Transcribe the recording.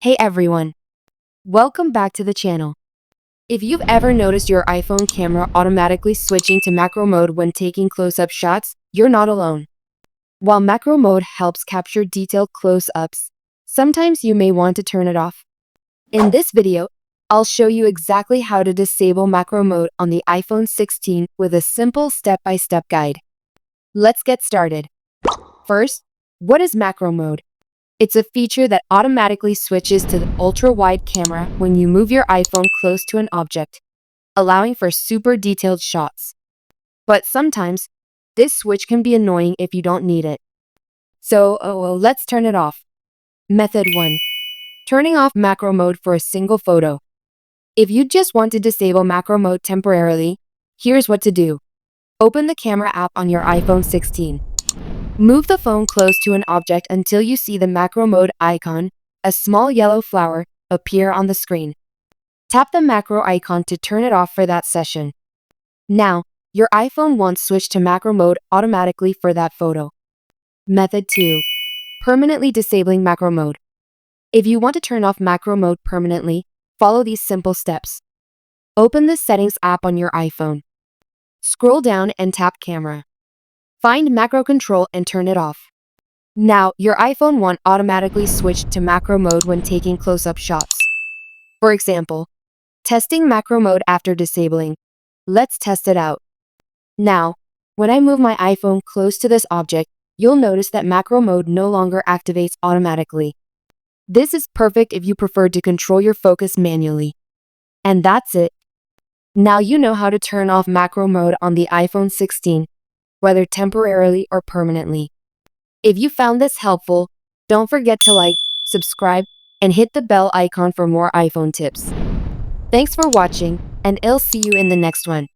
Hey everyone, welcome back to the channel. If you've ever noticed your iPhone camera automatically switching to macro mode when taking close-up shots, you're not alone. While macro mode helps capture detailed close-ups, sometimes you may want to turn it off. In this video, I'll show you exactly how to disable macro mode on the iPhone 16 with a simple step-by-step guide. Let's get started. First, what is macro mode? It's a feature that automatically switches to the ultra-wide camera when you move your iPhone close to an object, allowing for super detailed shots. But sometimes, this switch can be annoying if you don't need it. So, let's turn it off. Method 1. Turning off macro mode for a single photo. If you just want to disable macro mode temporarily, here's what to do. Open the camera app on your iPhone 16. Move the phone close to an object until you see the macro mode icon, a small yellow flower, appear on the screen. Tap the macro icon to turn it off for that session. Now, your iPhone won't switch to macro mode automatically for that photo. Method 2. Permanently disabling macro mode. If you want to turn off macro mode permanently, follow these simple steps. Open the Settings app on your iPhone. Scroll down and tap Camera. Find macro control and turn it off. Now, your iPhone won't automatically switch to macro mode when taking close-up shots. For example, testing macro mode after disabling. Let's test it out. Now, when I move my iPhone close to this object, you'll notice that macro mode no longer activates automatically. This is perfect if you prefer to control your focus manually. And that's it. Now you know how to turn off macro mode on the iPhone 16. Whether temporarily or permanently. If you found this helpful, don't forget to like, subscribe, and hit the bell icon for more iPhone tips. Thanks for watching, and I'll see you in the next one.